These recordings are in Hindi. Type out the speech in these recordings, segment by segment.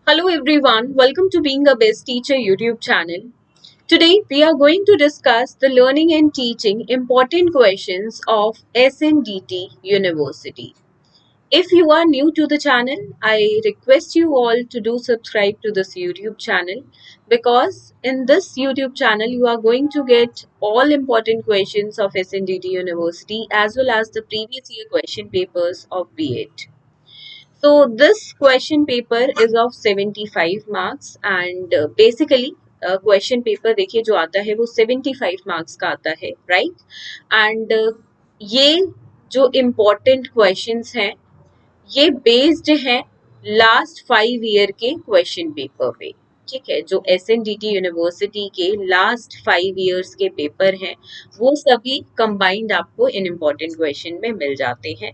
Hello everyone, welcome to Being a Best Teacher YouTube channel. Today we are going to discuss the learning and teaching important questions of SNDT University. If you are new to the channel, I request you all to do subscribe to this YouTube channel because in this YouTube channel you are going to get all important questions of SNDT University as well as the previous year question papers of B.Ed. So this question paper is of 75 marks and basically question paper देखिए जो आता है वो 75 मार्क्स का आता है राइट एंड ये जो इम्पोर्टेंट क्वेश्चंस हैं ये बेस्ड है लास्ट 5 ईयर के क्वेश्चन पेपर पे। ठीक है, जो SNDT यूनिवर्सिटी के लास्ट 5 ईयर्स के पेपर हैं वो सभी कंबाइंड आपको इन इम्पोर्टेंट क्वेश्चन में मिल जाते हैं।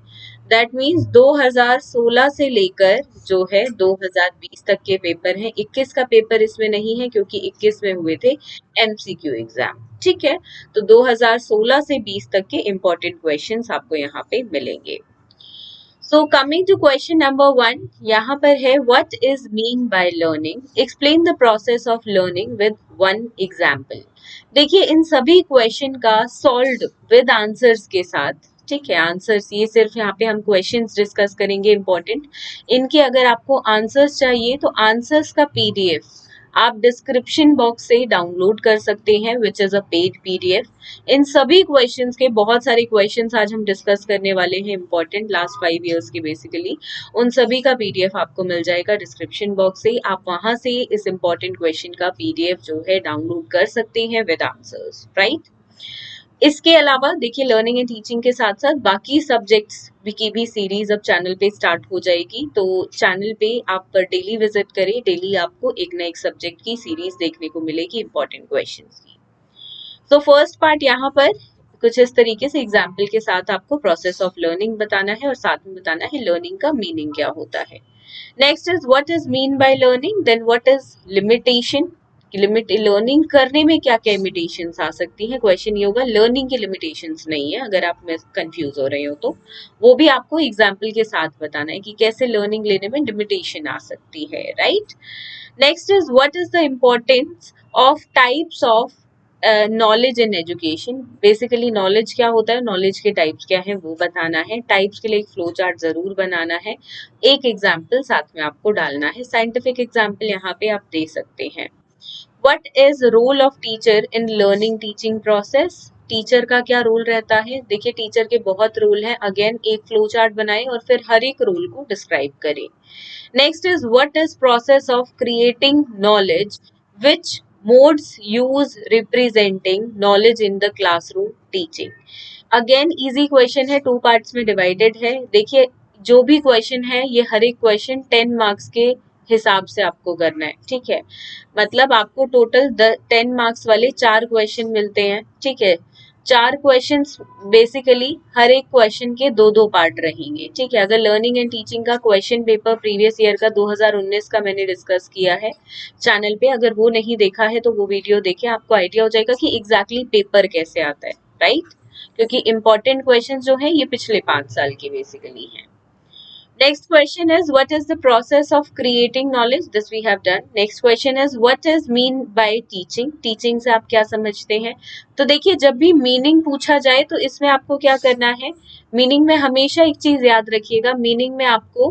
दैट मीन्स 2016 से लेकर जो है 2020 तक के पेपर हैं। 21 का पेपर इसमें नहीं है क्योंकि 21 में हुए थे MCQ एग्जाम। ठीक है, तो 2016 से 20 तक के इम्पोर्टेंट क्वेश्चंस आपको यहाँ पे मिलेंगे। So coming to question number 1, यहाँ पर है what is mean by learning? Explain the process of learning with one example. देखिए इन सभी क्वेश्चन का सॉल्व विद आंसर्स के साथ। ठीक है, आंसर्स ये सिर्फ यहाँ पे हम क्वेश्चंस डिस्कस करेंगे इम्पोर्टेंट। इनके अगर आपको आंसर्स चाहिए तो आंसर्स का PDF आप डिस्क्रिप्शन बॉक्स से डाउनलोड कर सकते हैं which is a paid PDF। इन सभी क्वेश्चंस के बहुत सारे क्वेश्चंस आज हम डिस्कस करने वाले हैं इम्पोर्टेंट लास्ट 5 ईयर्स के बेसिकली। उन सभी का PDF आपको मिल जाएगा डिस्क्रिप्शन बॉक्स से। आप वहां से इस इम्पोर्टेंट क्वेश्चन का PDF जो है डाउनलोड कर सकते हैं विद आंसर्स राइट। इसके अलावा देखिए लर्निंग एंड टीचिंग के साथ साथ बाकी सब्जेक्ट्स की भी सीरीज अब चैनल पे स्टार्ट हो जाएगी, तो चैनल पे आप डेली विजिट करें। डेली आपको एक ना एक सब्जेक्ट की सीरीज देखने को मिलेगी इंपॉर्टेंट क्वेश्चंस की। तो फर्स्ट पार्ट यहाँ पर कुछ इस तरीके से एग्जाम्पल के साथ आपको प्रोसेस ऑफ लर्निंग बताना है और साथ में बताना है लर्निंग का मीनिंग क्या होता है। Next is what is mean by learning, then what is limitation. Limit learning करने में क्या क्या लिमिटेशंस आ सकती हैं। क्वेश्चन ये होगा लर्निंग की लिमिटेशंस नहीं है, अगर आप कंफ्यूज हो रहे हो तो वो भी आपको एग्जाम्पल के साथ बताना है कि कैसे लर्निंग लेने में लिमिटेशन आ सकती है right. Next is what is the importance of types of knowledge in education. Basically knowledge क्या होता है, नॉलेज के टाइप्स क्या है वो बताना है। टाइप्स के लिए एक फ्लो चार्ट जरूर बनाना है, एक एग्जाम्पल साथ में आपको डालना है। साइंटिफिक एग्जाम्पल यहाँ पे आप दे सकते हैं। What is role of teacher in learning teaching process? Teacher का क्या रोल रहता है। देखिए टीचर के बहुत रोल हैं, अगेन एक फ्लो चार्ट बनाएं और फिर हर एक रोल को डिस्क्राइब करें। Next is what is process of creating knowledge, which modes use representing knowledge in the classroom teaching. Again easy question है, 2 पार्ट्स में डिवाइडेड है। देखिए जो भी क्वेश्चन है ये हर एक क्वेश्चन 10 मार्क्स के हिसाब से आपको करना है। ठीक है, मतलब आपको टोटल 10 मार्क्स वाले 4 क्वेश्चन मिलते हैं। ठीक है, 4 क्वेश्चंस बेसिकली हर एक क्वेश्चन के 2-2 पार्ट रहेंगे। ठीक है, अगर लर्निंग एंड टीचिंग का क्वेश्चन पेपर प्रीवियस ईयर का 2019 का मैंने डिस्कस किया है चैनल पे, अगर वो नहीं देखा है तो वो वीडियो देखें, आपको आइडिया हो जाएगा कि एग्जैक्टली पेपर कैसे आता है राइट। क्योंकि इंपॉर्टेंट क्वेश्चन जो है ये पिछले 5 साल के बेसिकली हैं। Next question is what is the process of creating knowledge? This we have done. Next question is what is mean by teaching? Teaching से आप क्या समझते हैं। तो देखिए जब भी मीनिंग पूछा जाए तो इसमें आपको क्या करना है, मीनिंग में हमेशा एक चीज याद रखिएगा, मीनिंग में आपको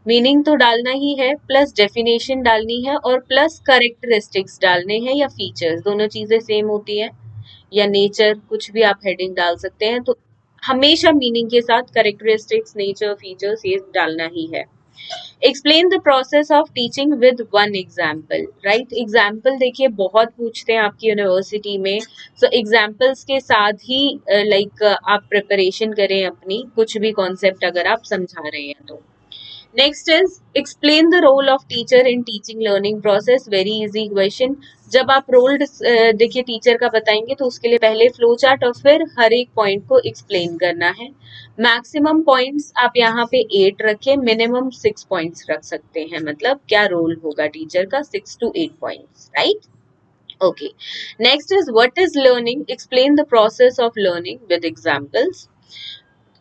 मीनिंग तो डालना ही है, प्लस डेफिनेशन डालनी है और प्लस करेक्टरिस्टिक्स डालने हैं या फीचर्स, दोनों चीजें सेम होती हैं, या नेचर कुछ भी आप हेडिंग डाल सकते हैं। तो हमेशा मीनिंग के साथ करेक्टरिस्टिक्स, नेचर, फीचर्स ये डालना ही है। Explain the process of teaching with one example right. Example देखिए बहुत पूछते हैं आपकी यूनिवर्सिटी में, सो एग्जाम्पल्स के साथ ही लाइक आप प्रिपरेशन करें अपनी, कुछ भी कॉन्सेप्ट अगर आप समझा रहे हैं तो। Next is explain the role of teacher in teaching learning process. Very easy question. जब आप रोल देखिए टीचर का बताएंगे तो उसके लिए पहले फ्लो चार्ट और फिर हर एक पॉइंट को एक्सप्लेन करना है। मैक्सिमम पॉइंट्स आप यहाँ पे 8 रखें, मिनिमम 6 पॉइंट्स रख सकते हैं, मतलब क्या रोल होगा टीचर का 6 to 8 points right. Okay, next is what is learning, explain the process of learning with examples.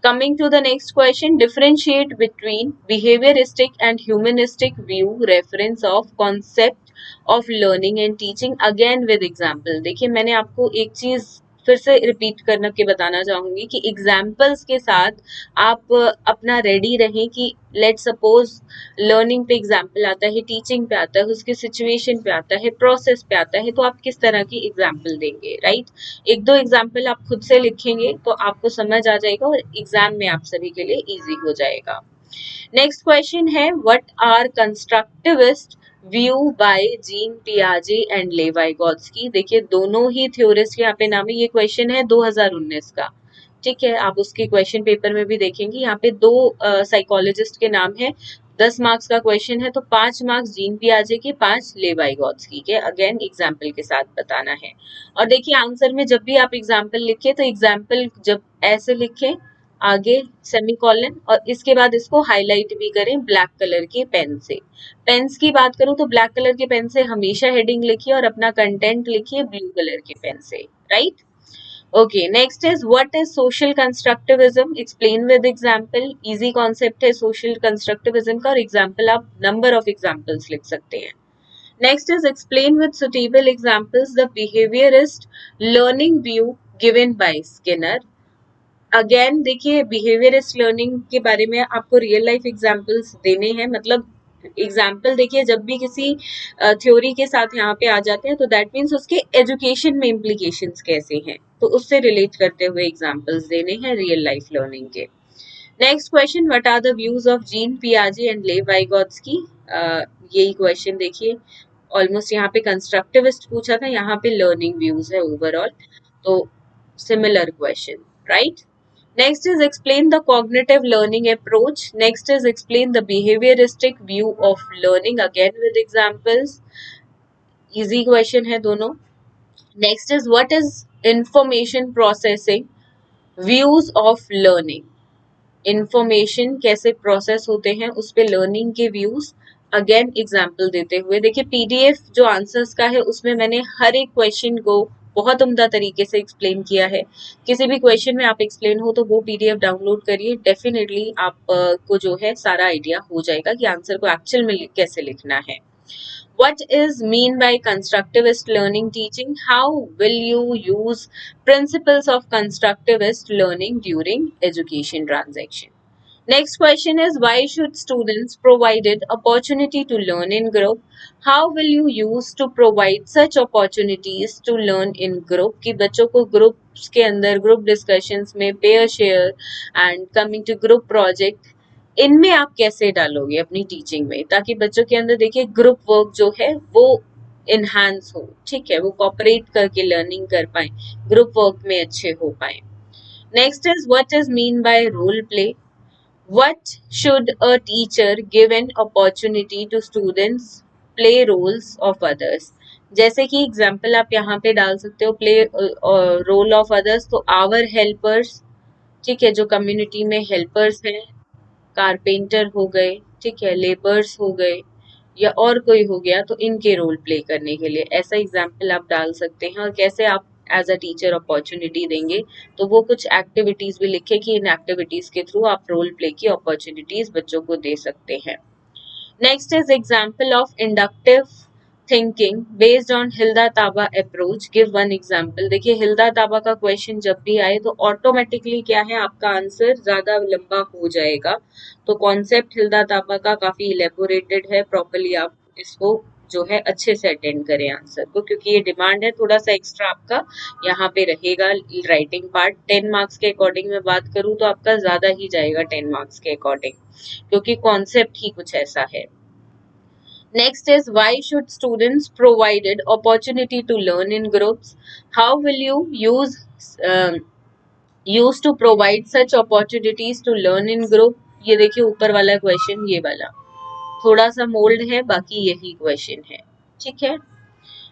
Coming to the next question, differentiate between behavioristic and humanistic view reference of concept of learning and teaching again with example. देखिए मैंने आपको एक चीज फिर से रिपीट करना के बताना चाहूंगी कि एग्जाम्पल्स के साथ आप अपना रेडी रहें कि लेट सपोज लर्निंग पे एग्जाम्पल आता है, टीचिंग पे आता है, उसके सिचुएशन पे आता है, प्रोसेस पे आता है, तो आप किस तरह की एग्जाम्पल देंगे, राइट? एक दो एग्जाम्पल आप खुद से लिखेंगे तो आपको समझ आ जाएगा और एग्जाम में आप सभी के लिए इजी हो जाएगा। नेक्स्ट क्वेश्चन है, what are constructivist view by Jean पियाजे एंड लेवाइगोत्स्की। देखिए दोनों ही थ्योरिस्ट यहाँ पे नाम है, ये क्वेश्चन है 2019 का, ठीक है, आप उसके क्वेश्चन पेपर में भी देखेंगे। यहाँ पे दो साइकोलॉजिस्ट के नाम है, 10 मार्क्स का क्वेश्चन है, तो 5 मार्क्स जीन पियाजे के, 5 लेवाइगोत्स्की के। अगेन एग्जाम्पल के साथ बताना है। और देखिए आंसर में जब भी आप एग्जाम्पल लिखे तो एग्जाम्पल जब ऐसे लिखें, आगे सेमीकोलन, और इसके बाद इसको हाईलाइट भी करें ब्लैक कलर के पेन से। पेन्स की बात करूं तो ब्लैक कलर के पेन से हमेशा हेडिंग लिखिए और अपना कंटेंट लिखिए ब्लू कलर के पेन से, right? Okay, next is what is social constructivism, explain with example. Easy concept है सोशल कंस्ट्रक्टिविज्म का, और एग्जांपल आप नंबर ऑफ एग्जांपल्स लिख सकते हैं। Next is explain with suitable examples the behaviourist learning view given by Skinner. Again देखिए बिहेवियरिस्ट लर्निंग के बारे में आपको रियल लाइफ एग्जांपल्स देने हैं, मतलब एग्जाम्पल देखिए जब भी किसी थ्योरी के साथ यहाँ पे आ जाते हैं तो दैट मीन्स उसके एजुकेशन में इम्प्लीकेशंस कैसे हैं, तो उससे रिलेट करते हुए एग्जाम्पल्स देने हैं रियल लाइफ लर्निंग के। Next question, what are the views of Jean पियाजे एंड लेव वाइगोत्स्की। यही क्वेश्चन देखिए, ऑलमोस्ट यहाँ पे कंस्ट्रक्टिविस्ट पूछा था, यहाँ पे लर्निंग व्यूज है ओवरऑल, तो similar question, right? Next is explain the cognitive learning approach. Next is explain the behavioristic view of learning, again with examples. Easy question है दोनों. Next is what is information processing, views of learning. Information कैसे प्रोसेस होते हैं उस पे लर्निंग के व्यूज, अगेन एग्जाम्पल देते हुए। देखिए पीडीएफ जो आंसर्स का है उसमें मैंने हर एक क्वेश्चन को बहुत उम्दा तरीके से एक्सप्लेन किया है। किसी भी क्वेश्चन में आप एक्सप्लेन हो तो वो पीडीएफ डाउनलोड करिए, डेफिनेटली आप को जो है सारा आइडिया हो जाएगा कि आंसर को एक्चुअल में कैसे लिखना है। What is mean by constructivist learning teaching? How will you use principles of constructivist learning during education transaction? Next question is, why should students provided opportunity to learn in group? How will you use to provide such opportunities to learn in group कि बच्चों को ग्रुप्स के अंदर ग्रुप डिस्कशंस में pair share and coming to group project, इनमें आप कैसे डालोगे अपनी टीचिंग में, ताकि बच्चों के अंदर देखिए ग्रुप वर्क जो है वो इनहांस हो, ठीक है, वो कोऑपरेट करके लर्निंग कर पाए, ग्रुप वर्क में अच्छे हो पाए। Next is what is mean by role play. What should a teacher give an opportunity to students play roles of others. जैसे कि एग्जाम्पल आप यहाँ पे डाल सकते हो, प्ले रोल ऑफ अदर्स, तो आवर हेल्पर्स, ठीक है, जो कम्युनिटी में हेल्पर्स हैं, कारपेंटर हो गए, ठीक है, लेबर्स हो गए, या और कोई हो गया, तो इनके रोल प्ले करने के लिए ऐसा एग्जाम्पल आप डाल सकते हैं। और कैसे आप एज अ टीचर अपॉर्चुनिटी देंगे, तो वो कुछ एक्टिविटीज भी लिखे कि इन एक्टिविटीज के थ्रू आप रोल प्ले की अपॉर्चुनिटीज बच्चों को दे सकते हैं। Next is example of inductive thinking based on Hilda Taba approach, give one example. देखिए हिल्दा ताबा का क्वेश्चन जब भी आए तो ऑटोमेटिकली क्या है, आपका आंसर ज्यादा लंबा हो जाएगा, तो कॉन्सेप्ट हिल्दा ताबा का काफी इलेबोरेटेड है, प्रॉपरली आप इसको जो है अच्छे से अटेंड करें आंसर को, क्योंकि ये डिमांड है, थोड़ा सा एक्स्ट्रा आपका यहाँ पे रहेगा राइटिंग पार्ट। 10 मार्क्स के अकॉर्डिंग मैं बात करूँ तो आपका ज्यादा ही जाएगा 10 मार्क्स के अकॉर्डिंग, क्योंकि कॉन्सेप्ट ही कुछ ऐसा है। Next is, why should students provided opportunity to learn in groups? How will you use to provide such opportunities to learn in group? ये देखिए ऊपर वाला क्वेश्चन, ये वाला थोड़ा सा मोल्ड है, बाकी यही क्वेश्चन है, ठीक है।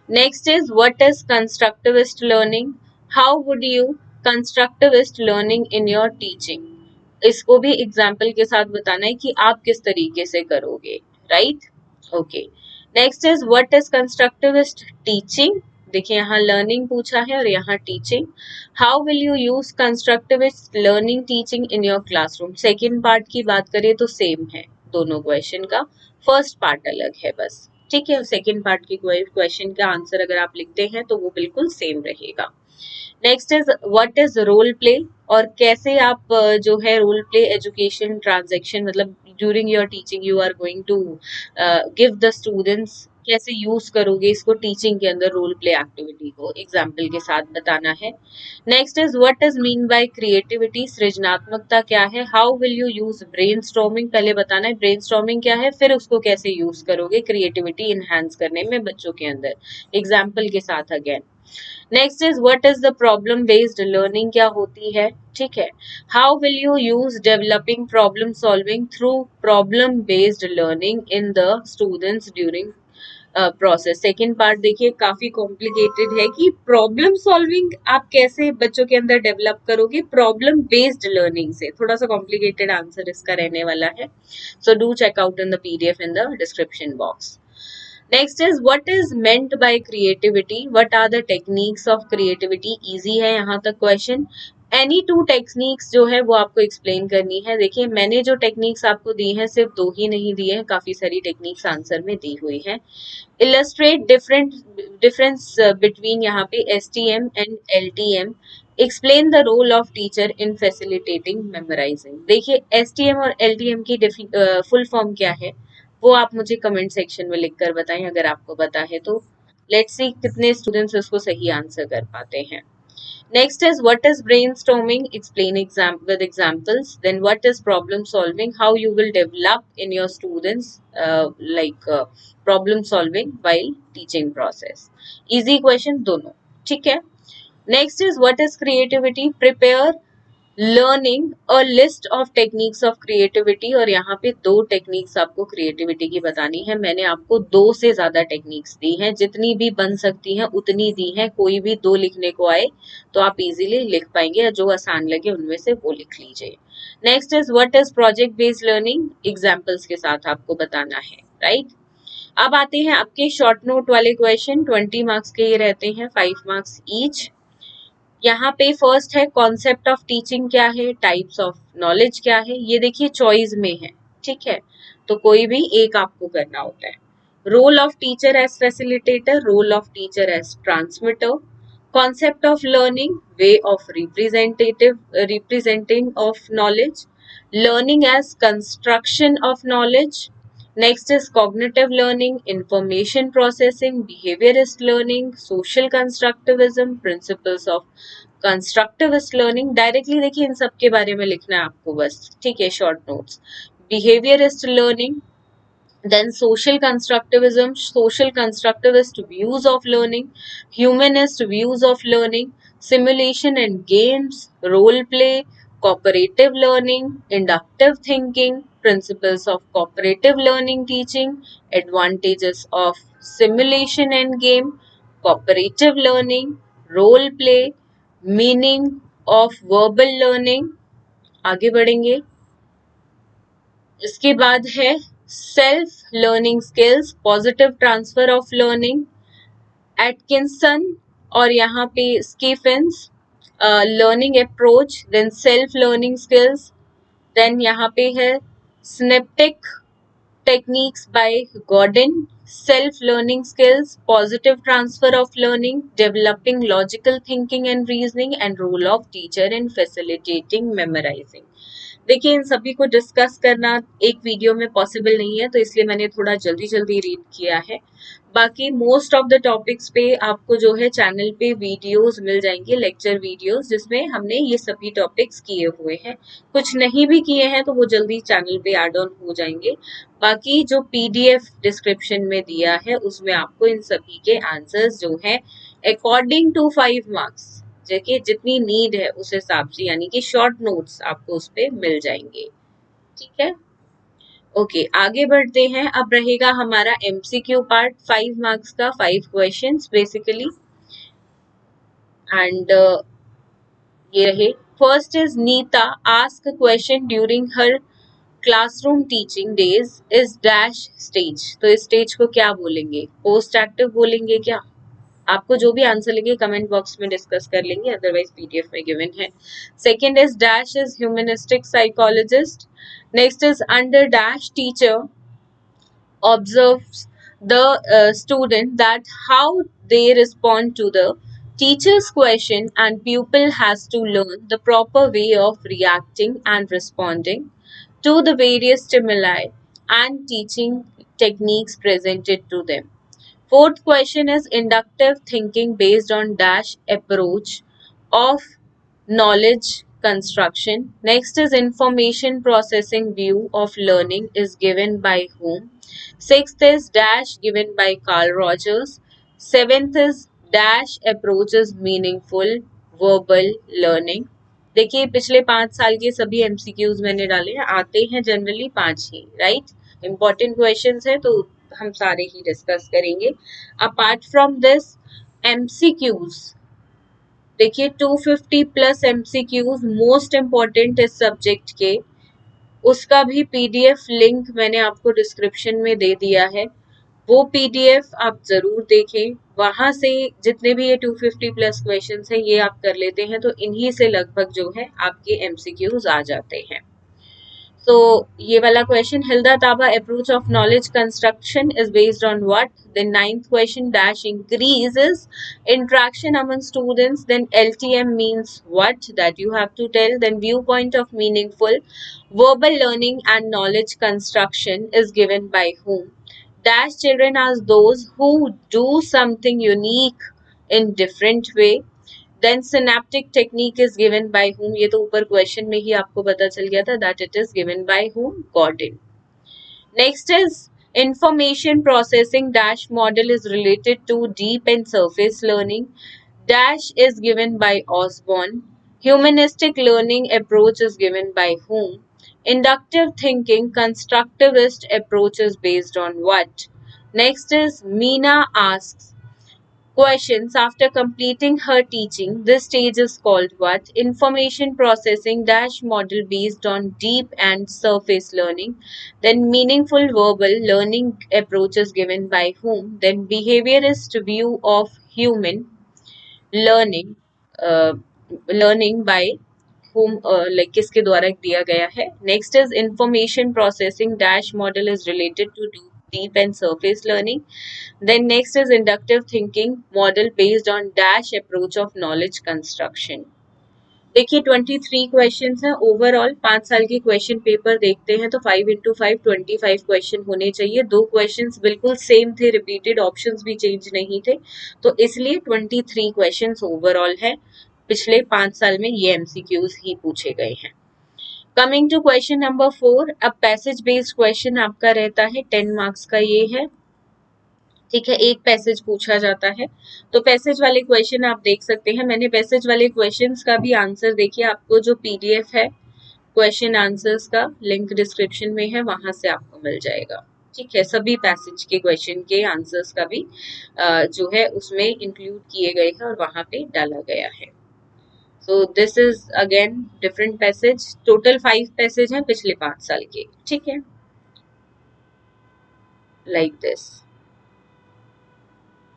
Next is what is constructivist learning. How would you constructivist learning in your teaching. इसको भी एग्जाम्पल के साथ बताना है कि आप किस तरीके से करोगे, right? Okay. Next is what is constructivist teaching? देखिए यहाँ लर्निंग पूछा है और यहाँ teaching. How will you use constructivist learning teaching in your classroom. Second part की बात करें तो सेम है दोनों क्वेश्चन का, फर्स्ट पार्ट अलग है बस, ठीक है। सेकेंड पार्ट की क्वेश्चन का आंसर अगर आप लिखते हैं तो वो बिल्कुल सेम रहेगा। Next is what is role play, और कैसे आप जो है रोल प्ले एजुकेशन ट्रांजेक्शन, मतलब during your teaching you are going to give the students, कैसे यूज करोगे इसको टीचिंग के अंदर रोल प्ले एक्टिविटी को एग्जाम्पल के साथ बताना है। Next is what is mean by creativity, सृजनात्मकता क्या है। How will you use brain storming, पहले बताना है ब्रेन स्टॉर्मिंग क्या है, फिर उसको कैसे यूज करोगे क्रिएटिविटी इनहेंस करने में बच्चों के अंदर, एग्जाम्पल के साथ again. Next is what is the problem based learning, क्या होती है, ठीक है। How will you use developing problem solving through problem based learning in the students during process. Second part देखिए काफी कॉम्प्लिकेटेड है कि प्रॉब्लम सॉल्विंग आप कैसे बच्चों के अंदर डेवलप करोगे प्रॉब्लम बेस्ड लर्निंग से, थोड़ा सा कॉम्प्लिकेटेड आंसर इसका रहने वाला है। So do check out in the PDF in the description box. Next is what is meant by creativity, what are the techniques of creativity, easy है यहाँ तक क्वेश्चन। एनी टू टेक्निक्स जो है वो आपको एक्सप्लेन करनी है। देखिए मैंने जो टेक्निक्स आपको दी हैं सिर्फ दो ही नहीं दी है, काफी सारी टेक्निक्स आंसर में दी हुई है। इलस्ट्रेट डिफरेंस बिटवीन यहाँ पे STM and LTM, explain the role of teacher in facilitating memorising. देखिए एसटीएम और एलटीएम की फुल फॉर्म क्या है वो आप मुझे कमेंट सेक्शन में लिखकर बताएं अगर आपको पता है तो। लेट्स सी कितने स्टूडेंट्स उसको सही आंसर कर पाते हैं। Next is what is brainstorming? Explain with examples. Then what is problem solving? How you will develop in your students problem solving while teaching process. Easy question दोनों, ठीक है। Next is what is creativity? Prepare learning a list of techniques of creativity, और यहाँ पे दो टेक्निक्स आपको क्रिएटिविटी की बतानी है। मैंने आपको दो से ज्यादा टेक्निक्स दी हैं, जितनी भी बन सकती हैं उतनी दी हैं, कोई भी दो लिखने को आए तो आप इजीली लिख पाएंगे, जो आसान लगे उनमें से वो लिख लीजिए। Next is what is project based learning, examples के साथ आपको बताना है, राइट। अब आते हैं आपके शॉर्ट नोट वाले क्वेश्चन, 20 मार्क्स के ये रहते हैं, 5 मार्क्स ईच। यहाँ पे फर्स्ट है कॉन्सेप्ट ऑफ टीचिंग क्या है, टाइप्स ऑफ नॉलेज क्या है, ये देखिए चॉइस में है, ठीक है, तो कोई भी एक आपको करना होता है। Role of teacher as facilitator, role of teacher as transmitter, concept of learning, way of representing of knowledge, learning as construction of knowledge. Next is cognitive learning, information processing, behaviorist learning, social constructivism, principles of constructivist learning। Directly देखिए इन सब के बारे में लिखना है आपको बस, ठीक है, short notes. behaviorist learning, then social constructivist views of learning, humanist views of learning, simulation and games, role play, cooperative learning, inductive thinking, principles of cooperative learning teaching, advantages of simulation and game, cooperative learning, role play, meaning of verbal learning। आगे बढ़ेंगे, इसके बाद है self learning skills, positive transfer of learning, Atkinson और यहाँ पे Shiffrin's, learning approach, then self learning skills, then यहाँ पे है synectic techniques by Gordon, self learning skills, positive transfer of learning, developing logical thinking and reasoning, and role of teacher in facilitating memorising. देखिए इन सभी को डिस्कस करना एक वीडियो में पॉसिबल नहीं है, तो इसलिए मैंने थोड़ा जल्दी जल्दी रीड किया है। बाकी मोस्ट ऑफ द टॉपिक्स पे आपको जो है चैनल पे वीडियोस मिल जाएंगे, लेक्चर वीडियोस, जिसमें हमने ये सभी टॉपिक्स किए हुए हैं। कुछ नहीं भी किए हैं तो वो जल्दी चैनल पे ऐड ऑन हो जाएंगे। बाकी जो पीडीएफ डिस्क्रिप्शन में दिया है उसमें आपको इन सभी के आंसर्स जो है अकॉर्डिंग टू 5 मार्क्स देखिए जितनी नीड है उस हिसाब से, यानी कि शॉर्ट नोट्स आपको उस पे मिल जाएंगे, ठीक है। ओके आगे बढ़ते हैं। अब रहेगा हमारा एमसीक्यू पार्ट, 5 मार्क्स का, 5 क्वेश्चंस बेसिकली, एंड ये रहे। First is Neeta ask question during her classroom teaching days is dash stage, तो इस स्टेज को क्या बोलेंगे, पोस्ट एक्टिव बोलेंगे क्या, आपको जो भी आंसर लगे कमेंट बॉक्स में डिस्कस कर लेंगे, अदरवाइज पीडीएफ में गिवन है। Second is dash is humanistic psychologist. Next is under dash teacher observes the student that how they respond to the teacher's question, and pupil has to learn the proper way of reacting and responding to the various stimuli and teaching techniques presented to them. Fourth question is inductive thinking based on dash approach of knowledge construction. Next is information processing view of learning is given by whom. Sixth is dash given by Carl Rogers. Seventh is dash approaches meaningful verbal learning. देखिए पिछले 5 साल के सभी एमसीक्यूज मैंने डाले हैं, आते हैं जनरली 5 ही, राइट। इंपॉर्टेंट क्वेश्चंस है तो हम सारे ही डिस्कस करेंगे। अपार्ट फ्रॉम दिस एमसीक्यूज, देखिए 250 प्लस एमसीक्यूज मोस्ट इम्पॉर्टेंट इस सब्जेक्ट के, उसका भी पीडीएफ लिंक मैंने आपको डिस्क्रिप्शन में दे दिया है, वो पीडीएफ आप जरूर देखें। वहां से जितने भी ये 250 प्लस क्वेश्चंस हैं ये आप कर लेते हैं तो इन्हीं से लगभग जो है आपके एमसीक्यूज आ जाते हैं। So ये वाला question, Hilda Taba approach of knowledge construction is based on what? Then ninth question dash increases interaction among students. Then LTM means what? That you have to tell. Then viewpoint of meaningful verbal learning and knowledge construction is given by whom? Dash children as those who do something unique in different way. Then synaptic technique is given by whom, ये तो ऊपर क्वेश्चन में ही आपको पता चल गया था, that it is given by whom, Gordon. Next is information processing dash model is related to deep and surface learning. Dash is given by Osborne. Humanistic learning approach is given by whom? Inductive thinking constructivist approach is based on what? Next is Meena asks questions after completing her teaching. This stage is called what? Information processing dash model based on deep and surface learning. Then meaningful verbal learning approach is given by whom? Then behaviorist view of human learning, uh, learning by whom, like किसके द्वारा दिया गया है. Next is information processing dash model is related to deep and surface learning. Then next is inductive thinking model based on dash approach of knowledge construction. देखिए 23 क्वेश्चंस हैं ओवरऑल। 5 साल के क्वेश्चन पेपर देखते हैं तो 5 इंटू 5 25 क्वेश्चन होने चाहिए। 2 क्वेश्चंस बिल्कुल सेम थे, रिपीटेड, ऑप्शंस भी चेंज नहीं थे, तो इसलिए 23 क्वेश्चंस ओवरऑल है। पिछले 5 साल में ये एमसीक्यूज ही पूछे गए हैं। कमिंग टू क्वेश्चन नंबर 4, अब पैसेज बेस्ड क्वेश्चन आपका रहता है, 10 मार्क्स का ये है, ठीक है। एक पैसेज पूछा जाता है, तो पैसेज वाले क्वेश्चन आप देख सकते हैं। मैंने पैसेज वाले क्वेश्चंस का भी आंसर, देखिए आपको जो पीडीएफ है क्वेश्चन आंसर्स का, लिंक डिस्क्रिप्शन में है, वहां से आपको मिल जाएगा, ठीक है। सभी पैसेज के क्वेश्चन के आंसर्स का भी जो है उसमें इंक्लूड किए गए हैं और वहां पे डाला गया है। So this is again different passage, total 5 passage हैं पिछले 5 साल के, ठीक है, लाइक दिस।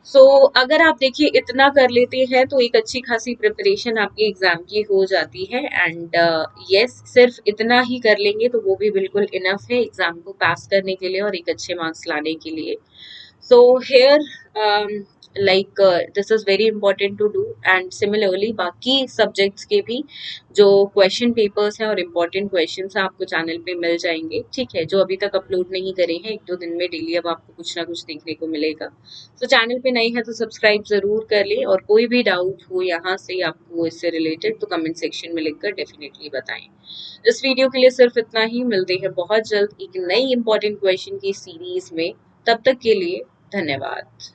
सो अगर आप देखिए इतना कर लेते हैं तो एक अच्छी खासी प्रिपरेशन आपकी एग्जाम की हो जाती है। एंड यस, सिर्फ इतना ही कर लेंगे तो वो भी बिल्कुल इनफ है एग्जाम को पास करने के लिए और एक अच्छे मार्क्स लाने के लिए। So here like this is very important to do, and similarly बाकी सब्जेक्ट्स के भी जो क्वेश्चन पेपर्स हैं और इम्पोर्टेंट क्वेश्चंस हैं आपको चैनल पे मिल जाएंगे, ठीक है। जो अभी तक अपलोड नहीं करे हैं, 1-2 दिन में डेली अब आपको कुछ ना कुछ देखने को मिलेगा। तो चैनल पे नए हैं तो सब्सक्राइब जरूर कर ले, और कोई भी डाउट हो यहाँ से आपको इससे रिलेटेड तो कमेंट सेक्शन में लिखकर डेफिनेटली बताएं। इस वीडियो के लिए सिर्फ इतना ही, मिलते हैं बहुत जल्द एक नई इंपॉर्टेंट क्वेश्चन की सीरीज में। तब तक के लिए धन्यवाद।